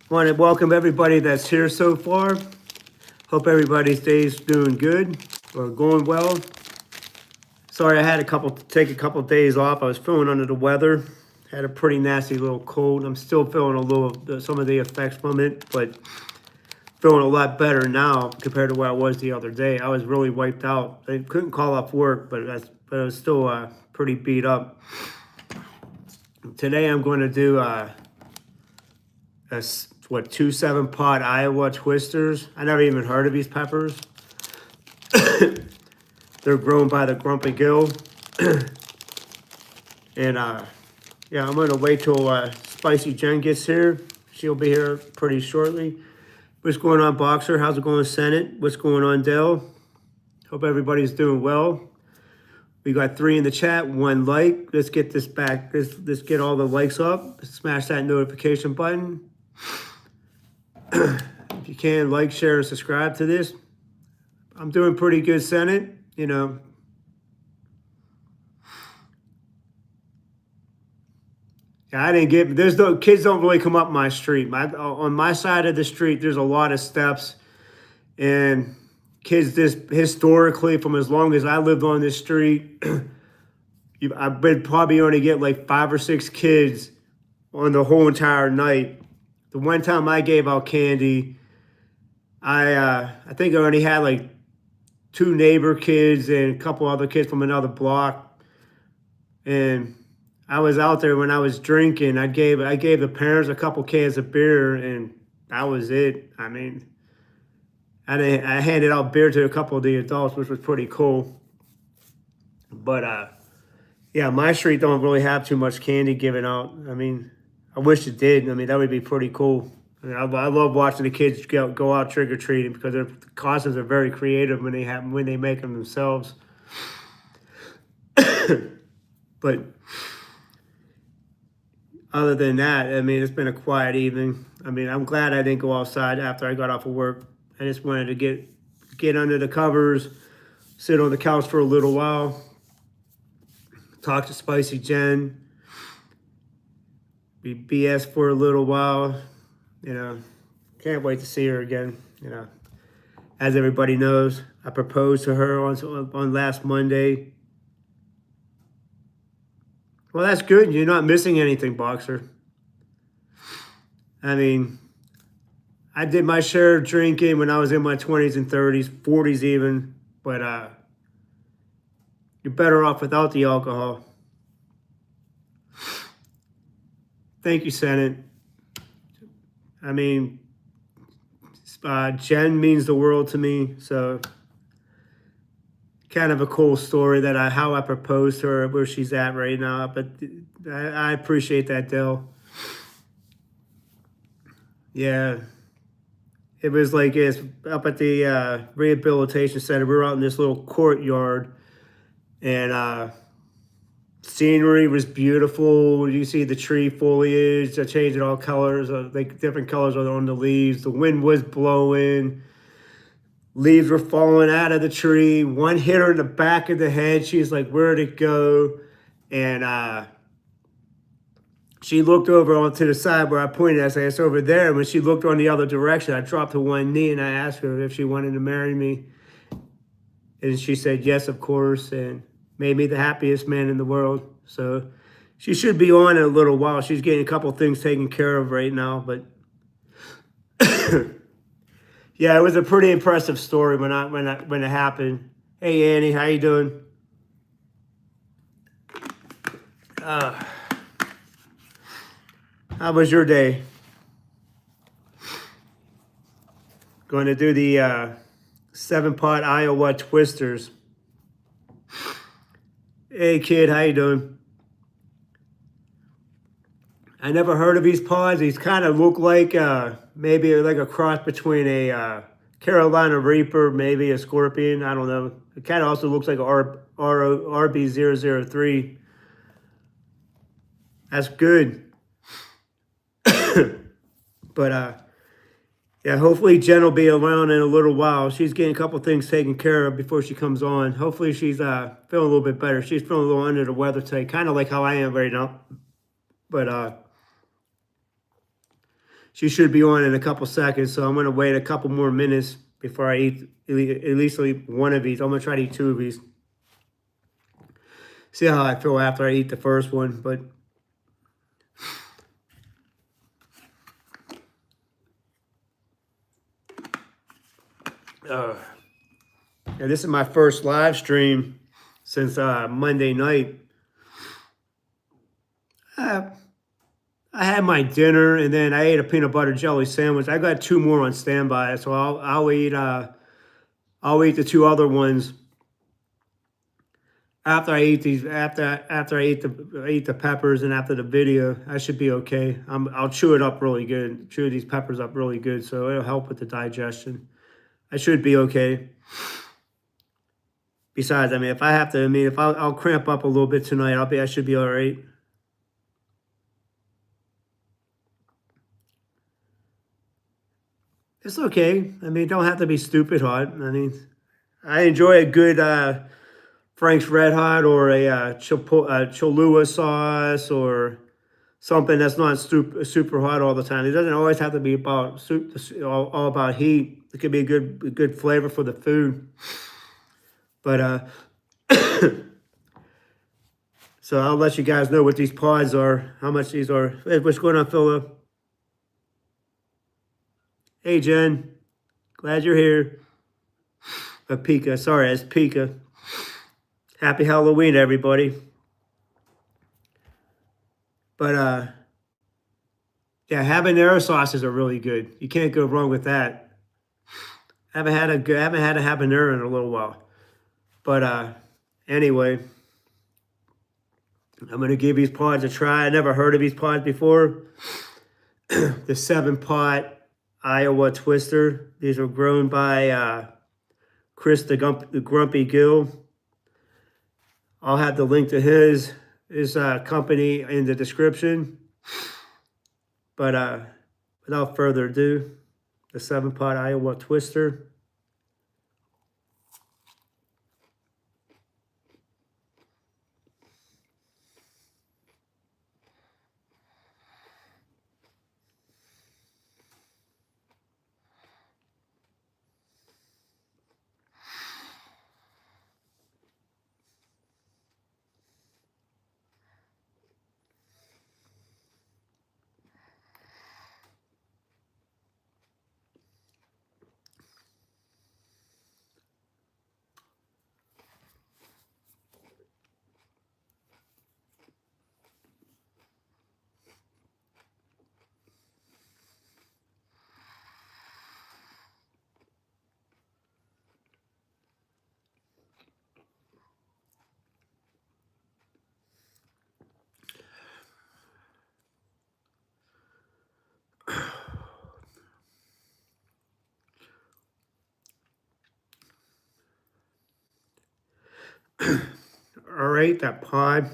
Want to welcome everybody that's here so far. Hope everybody's day's doing good or going well. Sorry, I had take a couple days off. I was feeling under the weather. Had a pretty nasty little cold. I'm still feeling a little some of the effects from it, but feeling a lot better now compared to where I was the other day. I was really wiped out. I couldn't call off work, but I was still pretty beat up. Today I'm going to do two 7-pot Iowa twisters. I never even heard of these peppers. They're grown by the Grumpy Gill. And yeah, I'm gonna wait till Spicy Jen gets here. She'll be here pretty shortly. What's going on, Boxer? How's it going, Senate? What's going on, Dell? Hope everybody's doing well. We got 3 in the chat, 1 like. Let's get this back. Let's get all the likes up. Smash that notification button. If you can, like, share, and subscribe to this. I'm doing pretty good, Senate. You know. Yeah, I didn't get. There's no kids don't really come up my street. On my side of the street, there's a lot of steps, and kids just historically, from as long as I lived on this street, I've been probably only get like 5 or 6 kids on the whole entire night. The one time I gave out candy, I think I only had like 2 neighbor kids and a couple other kids from another block, and I was out there when I was drinking. I gave the parents a couple cans of beer, and that was it. I mean, I handed out beer to a couple of the adults, which was pretty cool. But yeah, my street don't really have too much candy given out. I mean, I wish it did. I mean, that would be pretty cool. I mean, I love watching the kids go out trick or treating because their costumes are very creative when they make them themselves. But other than that, I mean, it's been a quiet evening. I mean, I'm glad I didn't go outside after I got off of work. I just wanted to get under the covers, sit on the couch for a little while, talk to Spicy Jen, be BS for a little while. You know, can't wait to see her again. You know, as everybody knows, I proposed to her on last Monday. Well, that's good. You're not missing anything, Boxer. I mean, I did my share of drinking when I was in my 20s and 30s, 40s even, but you're better off without the alcohol. Thank you, Senate. I mean, Jen means the world to me, so kind of a cool story that how I proposed to her, where she's at right now. But I appreciate that, Dell. Yeah, it was like it's up at the rehabilitation center. We were out in this little courtyard, and scenery was beautiful. You see the tree foliage, changing all colors, like different colors on the leaves. The wind was blowing. Leaves were falling out of the tree. One hit her in the back of the head. She's like, where'd it go? And she looked over onto the side where I pointed. I said, it's over there. And when she looked on the other direction, I dropped to one knee and I asked her if she wanted to marry me. And she said, yes, of course, and made me the happiest man in the world. So she should be on in a little while. She's getting a couple things taken care of right now, but yeah, it was a pretty impressive story when it happened. Hey, Annie, how you doing? How was your day? Going to do the 7-pot Iowa twisters. Hey, kid, how you doing? I never heard of these pods. These kind of look like maybe like a cross between a Carolina Reaper, maybe a Scorpion. I don't know. It kind of also looks like a RB003. That's good. But yeah, hopefully Jen will be around in a little while. She's getting a couple things taken care of before she comes on. Hopefully she's feeling a little bit better. She's feeling a little under the weather today, kind of like how I am right now. But She should be on in a couple seconds, so I'm going to wait a couple more minutes before I eat at least one of these. I'm going to try to eat 2 of these. See how I feel after I eat the first one, but yeah, this is my first live stream since Monday night. I had my dinner and then I ate a peanut butter jelly sandwich. I got 2 more on standby, so I'll eat the 2 other ones after I eat these. After I eat the peppers and after the video, I should be okay. I'll chew it up really good. Chew these peppers up really good, so it'll help with the digestion. I should be okay. Besides, I mean, if I'll cramp up a little bit tonight, I should be all right. It's okay. I mean, it don't have to be stupid hot. I mean, I enjoy a good Frank's Red Hot or a Cholula sauce or something that's not super hot all the time. It doesn't always have to be about all about heat. It could be a good flavor for the food. But so I'll let you guys know what these pods are, how much these are. Hey, what's going on, Philip? Hey, Jen. Glad you're here. Pika. Sorry, it's Pika. Happy Halloween, everybody. But, yeah, habanero sauces are really good. You can't go wrong with that. I haven't had a habanero in a little while. But, anyway, I'm going to give these pods a try. I never heard of these pods before. The 7-pot Iowa Twister. These are grown by Chris the Grumpy Gill. I'll have the link to his company in the description. But without further ado, the 7-pot Iowa Twister. All right, that pod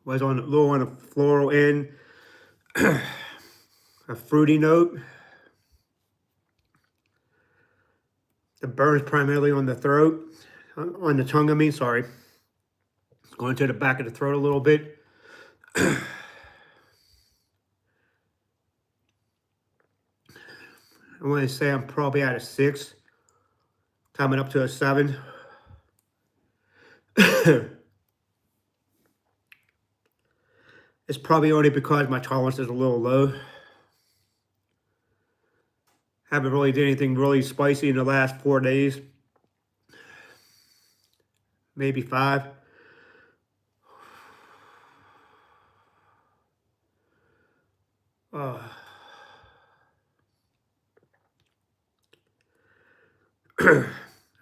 was on a little on a floral end, a fruity note. The burns primarily on the throat, on the tongue. I mean, sorry, going to the back of the throat a little bit. I want to say I'm probably at a 6, coming up to a 7. It's probably only because my tolerance is a little low. Haven't really did anything really spicy in the last 4 days. Maybe 5. I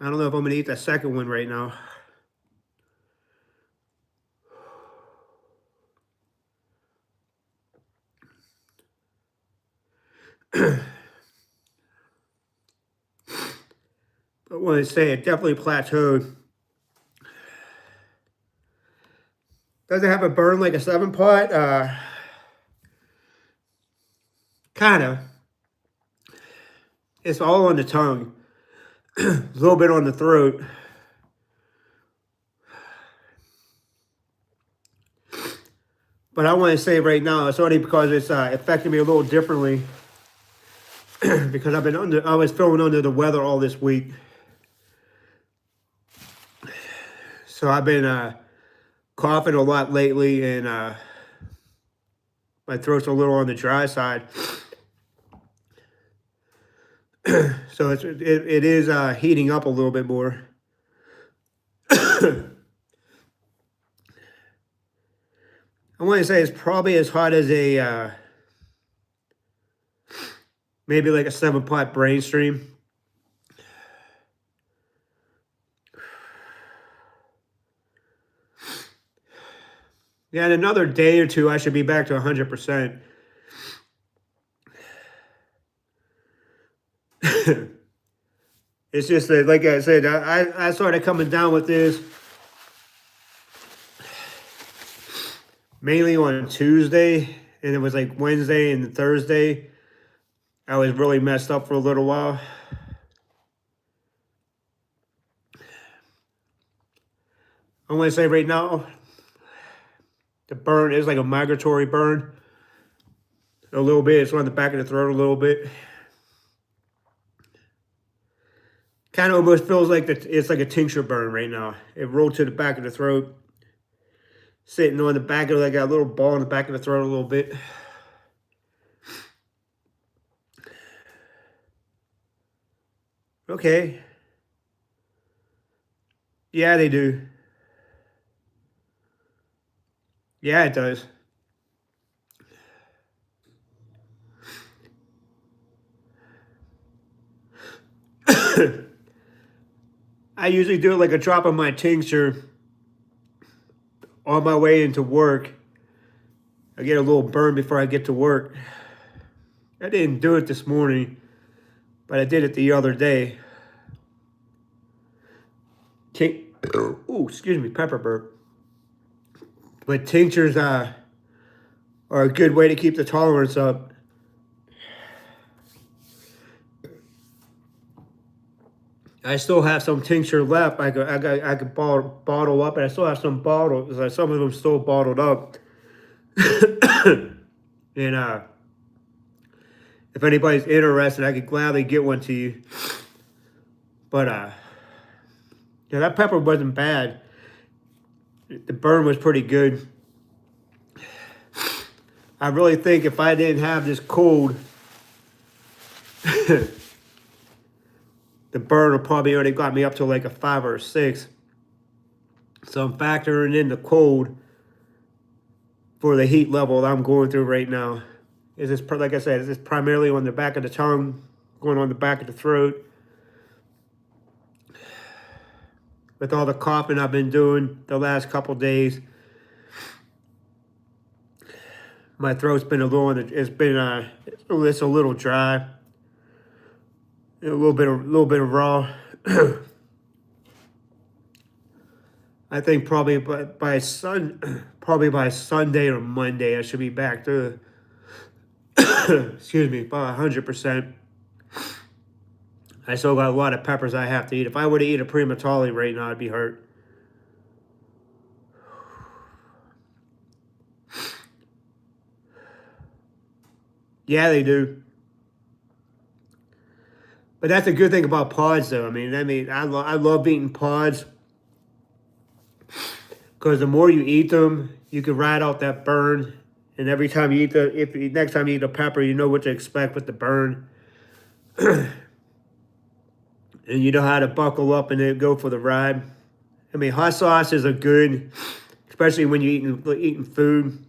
don't know if I'm going to eat that second one right now. But when I say it definitely plateaued. Does it have a burn like a 7-pot? Kind of. It's all on the tongue. A little bit on the throat. But I want to say right now, it's only because it's affecting me a little differently because I was feeling under the weather all this week. So I've been coughing a lot lately, and my throat's a little on the dry side. So it is heating up a little bit more. I want to say it's probably as hot as a maybe like a 7-pot brain stream. Yeah, in another day or two, I should be back to 100%. It's just that, like I said, I started coming down with this mainly on Tuesday, and it was like Wednesday and Thursday. I was really messed up for a little while. I want to say right now, the burn is like a migratory burn. A little bit. It's on the back of the throat a little bit. Kind of almost feels like it's like a tincture burn right now. It rolled to the back of the throat. Sitting on the back of, like a little ball in the back of the throat a little bit. Okay. Yeah, they do. Yeah, it does. I usually do like a drop of my tincture on my way into work. I get a little burn before I get to work. I didn't do it this morning, but I did it the other day. Oh, excuse me, pepper burp. But tinctures are a good way to keep the tolerance up. I still have some tincture left. I could bottle up, and I still have some bottles. Some of them still bottled up. And if anybody's interested, I could gladly get one to you. But yeah, that pepper wasn't bad. The burn was pretty good. I really think if I didn't have this cold, the burn would probably already got me up to like a 5 or a 6. So I'm factoring in the cold for the heat level that I'm going through right now. Is this, like I said, is this primarily on the back of the tongue, going on the back of the throat? With all the coughing I've been doing the last couple days, my throat's been a little, it's a little dry, a little bit of raw. I think probably by Sunday or Monday, I should be back to, excuse me, about 100%. I still got a lot of peppers I have to eat. If I were to eat a primatoli right now, I'd be hurt. Yeah, they do. But that's a good thing about pods, though. I love eating pods because the more you eat them, you can ride out that burn. And every time you eat next time you eat a pepper, you know what to expect with the burn. And you know how to buckle up and then go for the ride. I mean, hot sauces are good, especially when you're eating food.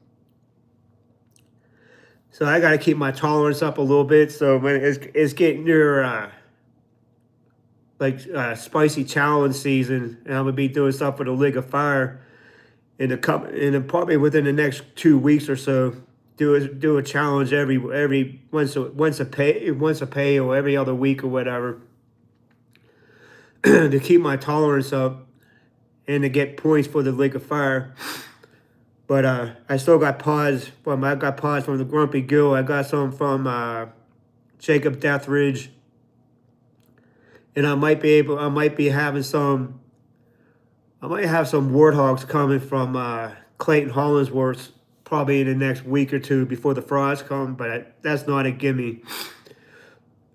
So I got to keep my tolerance up a little bit. So when it's getting near spicy challenge season, and I'm gonna be doing stuff for the League of Fire and probably within the next 2 weeks or so. Do a challenge every once a pay or every other week or whatever. To keep my tolerance up and to get points for the League of Fire. But I still got pods. I got pods from the Grumpy Gill. I got some from Jacob Deathridge. And I might have some warthogs coming from Clayton Hollingsworth probably in the next week or two before the frost come, but that's not a gimme.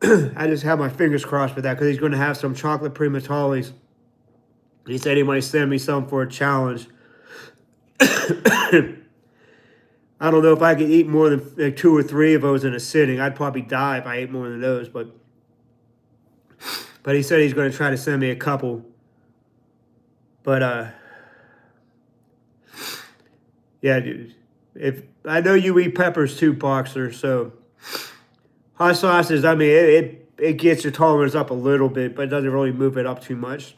I just have my fingers crossed for that because he's going to have some chocolate primatales. He said he might send me some for a challenge. I don't know if I could eat more than like 2 or 3 of those in a sitting. I'd probably die if I ate more than those, but he said he's going to try to send me a couple. But yeah, dude. If I know you eat peppers too, Boxer, so hot sauces, I mean, it gets your tolerance up a little bit, but it doesn't really move it up too much.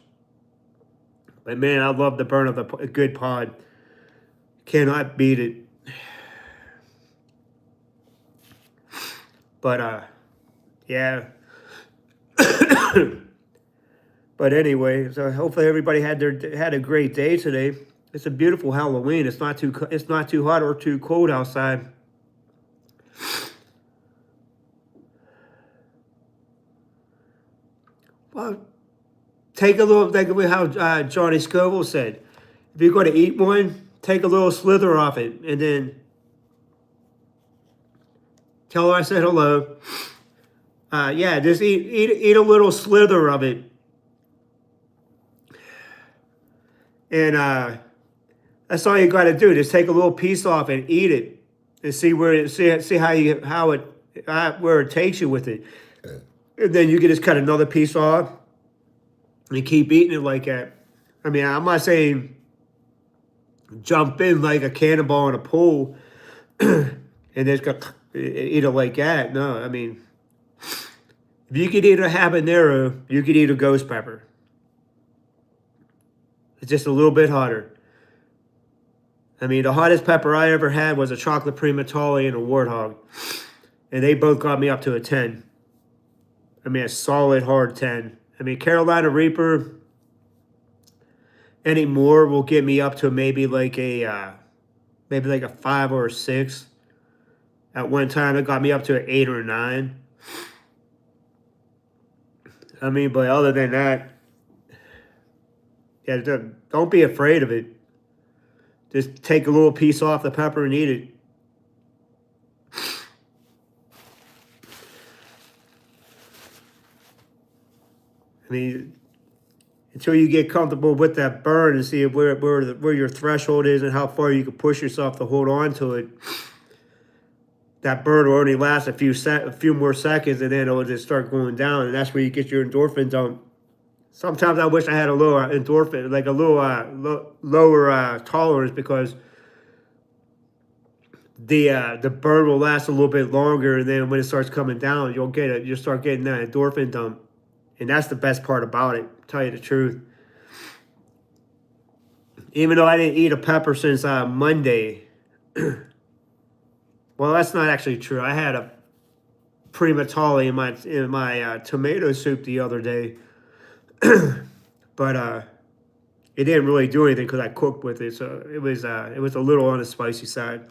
But man, I love the burn of a good pod. Cannot beat it. But yeah. But anyway, so hopefully everybody had a great day today. It's a beautiful Halloween. It's not too hot or too cold outside. Well, take a little, like how Johnny Scoville said. If you're going to eat one, take a little slither off it, and then tell her I said hello. Yeah, just eat a little slither of it, and that's all you got to do. Just take a little piece off and eat it, and see where where it takes you with it. And then you can just cut another piece off and keep eating it like that. I mean, I'm not saying jump in like a cannonball in a pool and just eat it like that. No, I mean, if you could eat a habanero, you could eat a ghost pepper. It's just a little bit hotter. I mean, the hottest pepper I ever had was a chocolate primatale and a warthog. And they both got me up to a 10. I mean, a solid hard 10. I mean, Carolina Reaper anymore will get me up to maybe like a 5 or a 6. At one time, it got me up to an 8 or a 9. I mean, but other than that, yeah, don't be afraid of it. Just take a little piece off the pepper and eat it. I mean, until you get comfortable with that burn and see where your threshold is and how far you can push yourself to hold on to it, that burn will only last a few more seconds, and then it will just start going down, and that's where you get your endorphin dump. Sometimes I wish I had a lower endorphin, like a little lower tolerance, because the burn will last a little bit longer, and then when it starts coming down, you'll start getting that endorphin dump. And that's the best part about it, to tell you the truth. Even though I didn't eat a pepper since Monday. Well, that's not actually true. I had a primatale in my tomato soup the other day. But it didn't really do anything because I cooked with it. So it was a little on the spicy side.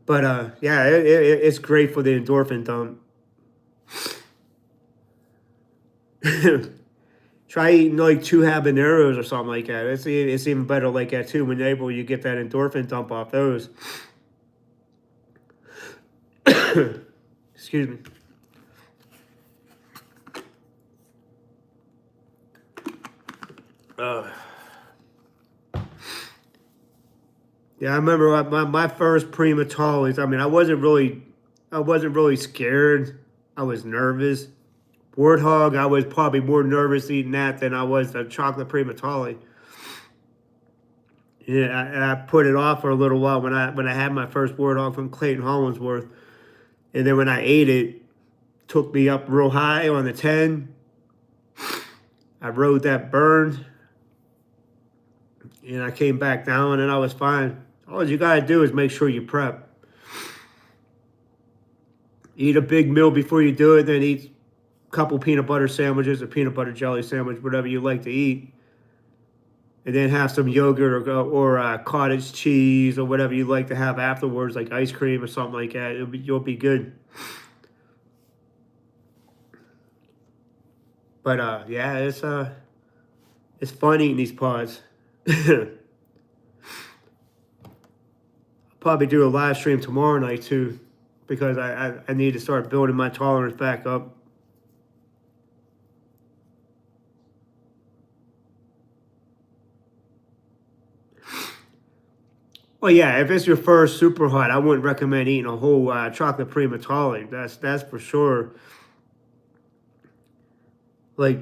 But yeah, it's great for the endorphin dump. Try eating like 2 habaneros or something like that. It's even better like that too. Whenever you get that endorphin dump off those. Excuse me. Yeah, I remember my first primatales. I mean, I wasn't really scared. I was nervous. Warthog, I was probably more nervous eating that than I was the chocolate primatale. Yeah, I put it off for a little while when I had my first warthog from Clayton Hollingsworth, and then when I ate it, took me up real high on the 10. I rode that burn, and I came back down, and I was fine. All you gotta do is make sure you prep. Eat a big meal before you do it, then eat couple peanut butter sandwiches, a peanut butter jelly sandwich, whatever you like to eat, and then have some yogurt or cottage cheese or whatever you like to have afterwards, like ice cream or something like that. You'll be good. But yeah, it's fun eating these pods. Probably do a live stream tomorrow night too, because I need to start building my tolerance back up. Well, yeah, if it's your first super hot, I wouldn't recommend eating a whole chocolate prima tolly. That's for sure. Like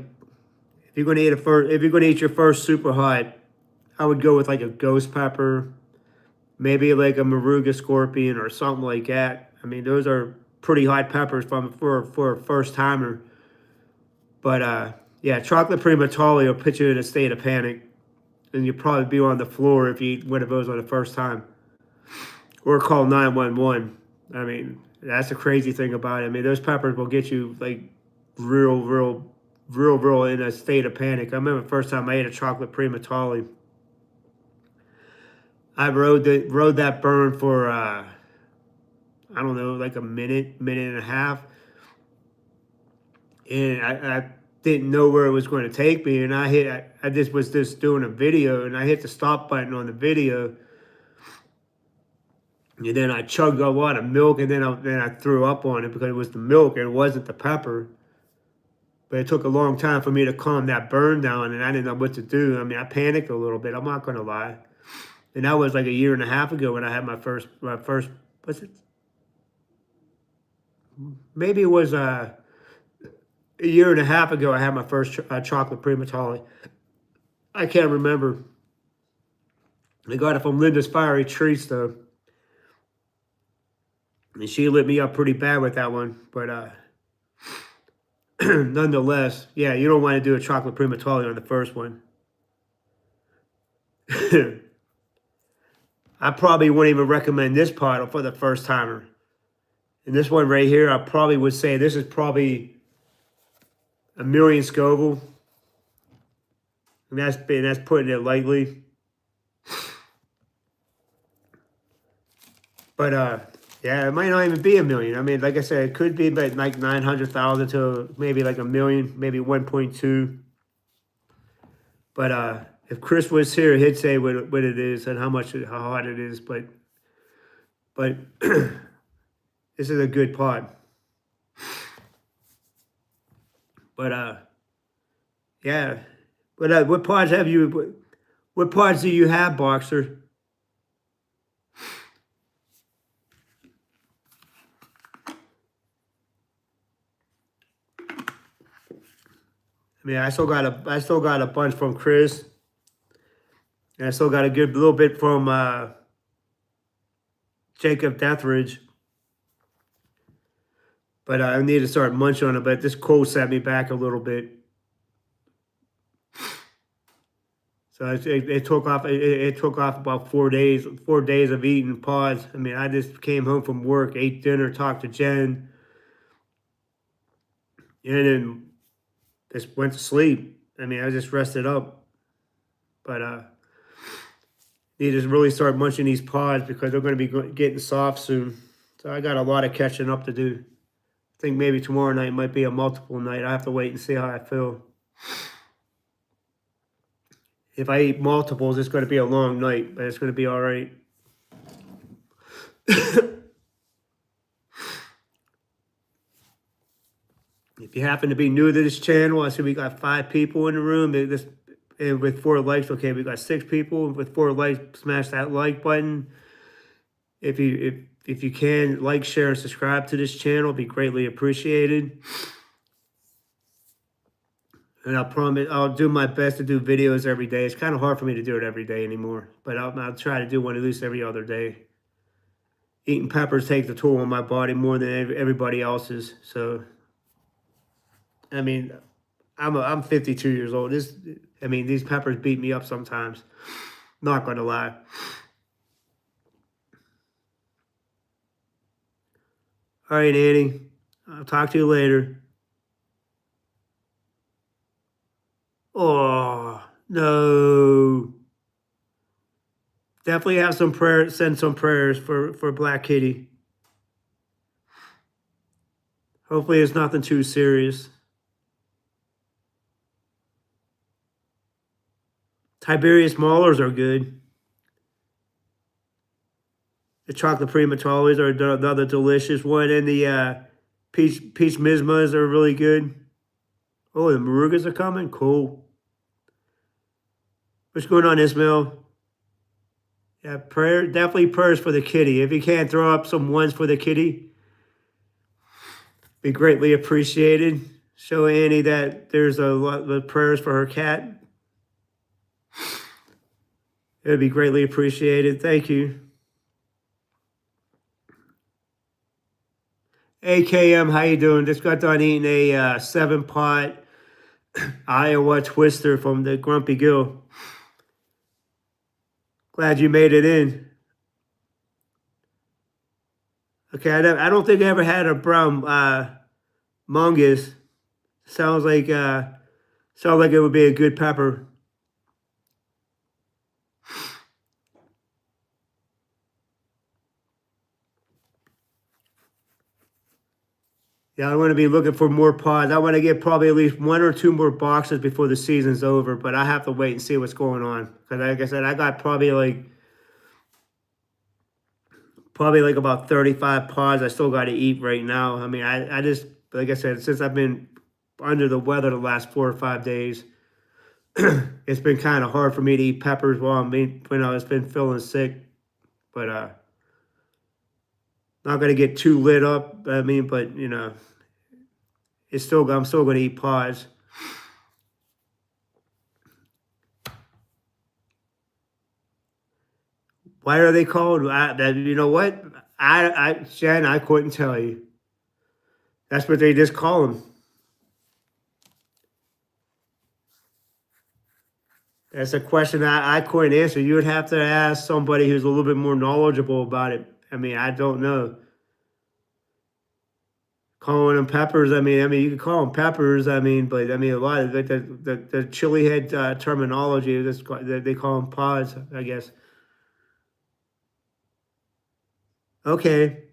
if you're gonna eat your first super hot, I would go with like a ghost pepper, maybe like a Moruga scorpion or something like that. I mean, those are pretty hot peppers for a first timer. But yeah, chocolate prima tolly will put you in a state of panic, and you'll probably be on the floor if you eat one of those on the first time, or call 911. I mean, that's the crazy thing about it. I mean, those peppers will get you like real, real, real in a state of panic. I remember the first time I ate a chocolate prima tolly. I rode that burn for I don't know, like a minute and a half, and I didn't know where it was going to take me, and I just was just doing a video, and I hit the stop button on the video, and then I chugged a lot of milk, and then I threw up on it because it was the milk and it wasn't the pepper. But it took a long time for me to calm that burn down, and I didn't know what to do. I mean, I panicked a little bit. I'm not going to lie. And that was like a year and a half ago when I had my first. What's it? Maybe it was a year and a half ago. I had my first chocolate prima tolly. I can't remember. I got it from Linda's Fiery Treats though, and she lit me up pretty bad with that one. But nonetheless, yeah, you don't want to do a chocolate prima tolly on the first one. I probably wouldn't even recommend this pot for the first timer. And this one right here, I probably would say this is probably a million Scoville. And that's putting it lightly. But yeah, it might not even be a million. I mean, like I said, it could be like 900,000 to maybe like a million, maybe 1.2. But if Chris was here, he'd say what it is and how hot it is. But this is a good pot. But yeah. But what pods have you? What pods do you have, Boxer? I mean, I still got a bunch from Chris, and I still got a good little bit from Jacob Deathridge. But I need to start munching on it. But this cold set me back a little bit. So it took off. It took off about 4 days. 4 days of eating pods. I mean, I just came home from work, ate dinner, talked to Jen, and then just went to sleep. I mean, I just rested up. But need to really start munching these pods because they're going to be getting soft soon. So I got a lot of catching up to do. I think maybe tomorrow night might be a multiple night. I have to wait and see how I feel. If I eat multiples, it's going to be a long night, but it's going to be all right. If you happen to be new to this channel, I see we got 5 people in the room. And with 4 likes, okay, we got 6 people. With 4 likes, smash that like button. If you can, like, share, and subscribe to this channel, it'd be greatly appreciated. And I promise I'll do my best to do videos every day. It's kind of hard for me to do it every day anymore, but I'll try to do one at least every other day. Eating peppers takes a toll on my body more than everybody else's. So, I mean, I'm 52 years old. These peppers beat me up sometimes. Not gonna lie. All right, Annie. I'll talk to you later. Oh no. Definitely have some prayers. Send some prayers for Black Kitty. Hopefully, it's nothing too serious. Tiberius Maulers are good. The chocolate primatolis are another delicious one, and the peach mismas are really good. Oh, the marugas are coming. Cool. What's going on, Ismail? Yeah, prayer definitely prayers for the kitty. If you can't throw up some ones for the kitty, be greatly appreciated. Show Annie that there's a lot of prayers for her cat. It would be greatly appreciated. Thank you. AKM, how you doing? Just got done eating a 7-pot Iowa Twister from the Grumpy Gill. Glad you made it in. Okay, I don't think I ever had a brown mungus. Sounds like it would be a good pepper. Yeah, I want to be looking for more pods. I want to get probably at least 1 or 2 more boxes before the season's over, but I have to wait and see what's going on. Because like I said, I got probably like about 35 pods I still got to eat right now. I mean, I just, like I said, since I've been under the weather the last 4 or 5 days, it's been kind of hard for me to eat peppers while it's been feeling sick. But not gonna get too lit up. I mean, but I'm still gonna eat pods. Why are they called? You know what? Jen, I couldn't tell you. That's what they just call them. That's a question I couldn't answer. You would have to ask somebody who's a little bit more knowledgeable about it. I mean, I don't know. Calling them peppers. I mean, you can call them peppers. I mean, but I mean, a lot of the chili head terminology. They call them pods, I guess. Okay,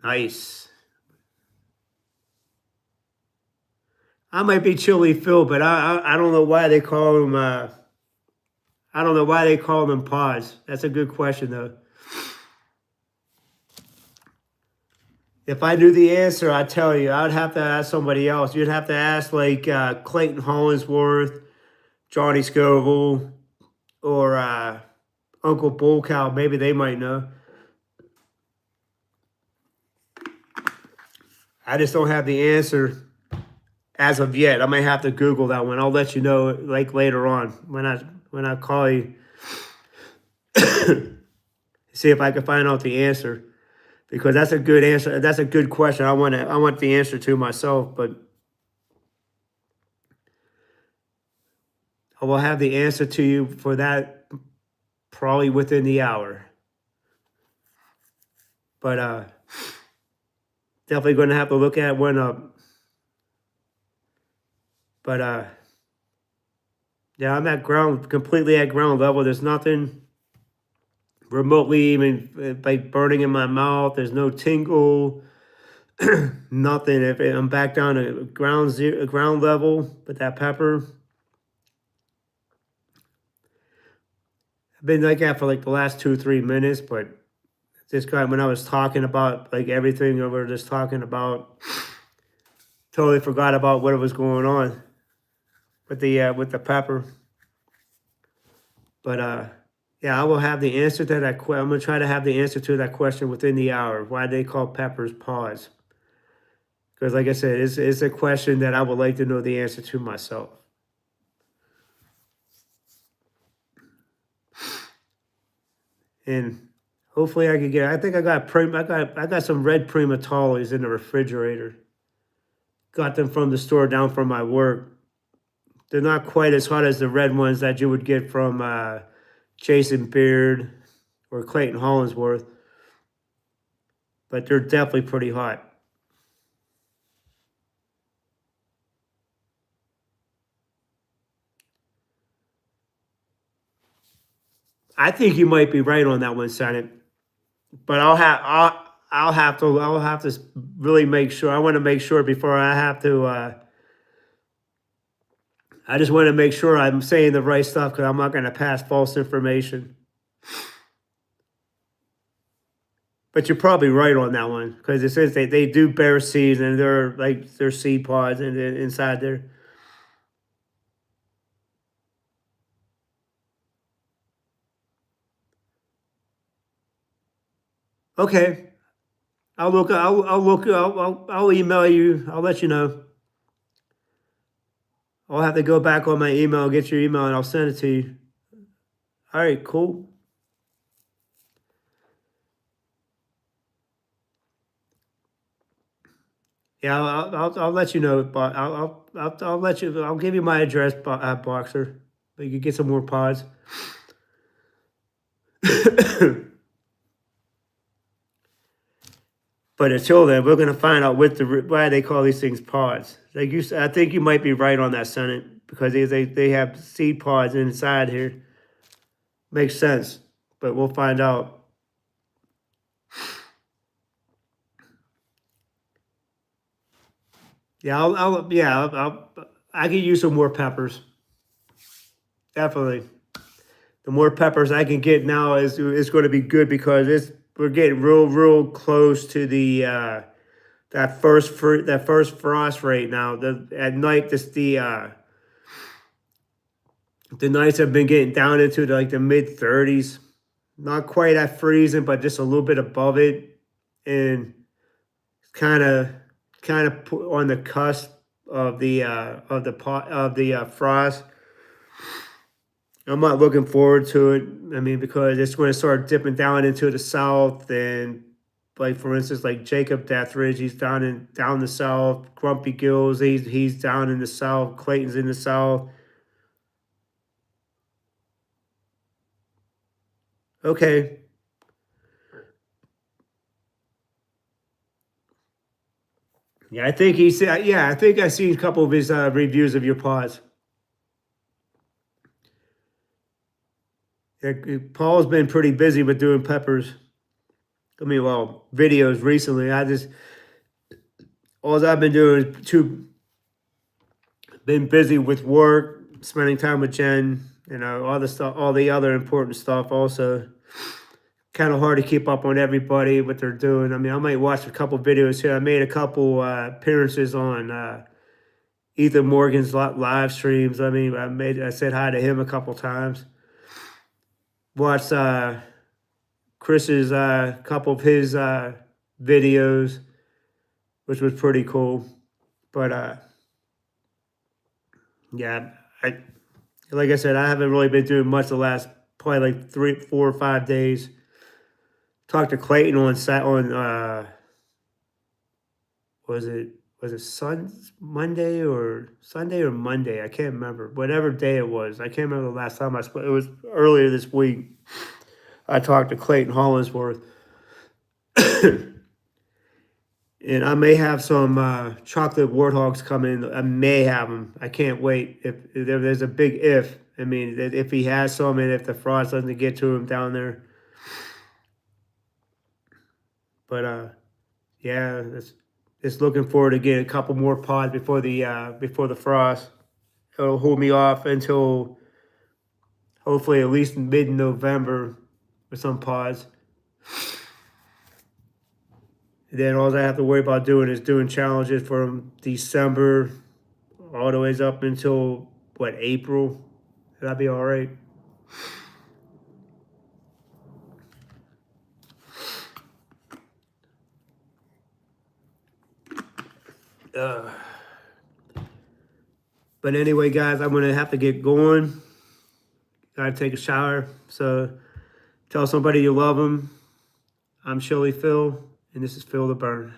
nice. I might be chili Phil, but I don't know why they call them. I don't know why they call them pods. That's a good question though. If I knew the answer, I'd tell you. I would have to ask somebody else. You'd have to ask like Clayton Hollingsworth, Johnny Scoville, or Uncle Bull Cow. Maybe they might know. I just don't have the answer as of yet. I might have to Google that one. I'll let you know like later on when I call you. See if I can find out the answer. Because that's a good answer. That's a good question. I want the answer to myself, but I will have the answer to you for that probably within the hour. But definitely going to have to look at one up. But yeah, I'm completely at ground level. There's nothing remotely even like burning in my mouth. There's no tingle, nothing. If I'm back down to ground level with that pepper. I've been like that for like the last 2 3 minutes, but this guy when I was talking about like everything we were just talking about, totally forgot about what was going on with the pepper. But yeah, I will have the answer to that question. I'm gonna try to have the answer to that question within the hour. Why they call peppers paws? Because like I said, it's a question that I would like to know the answer to myself. And hopefully I can get. I think I got some red primatolis in the refrigerator. Got them from the store down from my work. They're not quite as hot as the red ones that you would get from Jason Beard or Clayton Hollingsworth, but they're definitely pretty hot. I think you might be right on that one, Senate. But I'll have to really make sure. I want to make sure before I I just want to make sure I'm saying the right stuff because I'm not going to pass false information. But you're probably right on that one because it says they do bear seeds and they're seed pods and inside there. Okay, I'll look. I'll look. I'll email you. I'll let you know. I'll have to go back on my email, get your email, and I'll send it to you. All right, cool. Yeah, I'll let you know. But I'll let you. I'll give you my address, Boxer. So you can get some more pods. But until then, we're gonna find out why they call these things pods. Like you, I think you might be right on that, Senate, because they have seed pods inside here. Makes sense, but we'll find out. Yeah, I could use some more peppers. Definitely, the more peppers I can get now is going to be good because we're getting real close to the that first frost rate now. At night the nights have been getting down into like the mid 30s, not quite at freezing, but just a little bit above it, and kind of on the cusp of the pot of the frost. I'm not looking forward to it. I mean, because it's going to start dipping down into the south, and like for instance, like Jacob Deathridge, he's down the south. Grumpy Gills, he's down in the south. Clayton's in the south. Okay, yeah, I think he said. Yeah, I think I seen a couple of his reviews of your pods. Yeah, Paul's been pretty busy with doing peppers. I mean, well, videos recently. All I've been doing is been busy with work, spending time with Jen, all the stuff, all the other important stuff. Also, kind of hard to keep up on everybody what they're doing. I mean, I might watch a couple videos here. I made a couple appearances on Ethan Morgan's live streams. I mean, I said hi to him a couple times. Watched Chris's couple of his videos, which was pretty cool. But yeah, like I said, I haven't really been doing much the last probably like 3, 4, or 5 days. Talked to Clayton on was it Monday or Sunday or Monday? I can't remember. Whatever day it was, I can't remember the last time I spoke. It was earlier this week. I talked to Clayton Hollinsworth, and I may have some chocolate warthogs come in. I may have them. I can't wait. If there's a big if. I mean, if he has some, and if the frost doesn't get to him down there. But yeah, it's looking forward to getting a couple more pods before the frost. It'll hold me off until hopefully at least mid-November with some pods. Then all I have to worry about doing is doing challenges from December all the way up until what, April. That'll be all right. But anyway, guys, I'm gonna have to get going. Gotta take a shower. So tell somebody you love them. I'm Chili Phil, and this is Phil the Burn.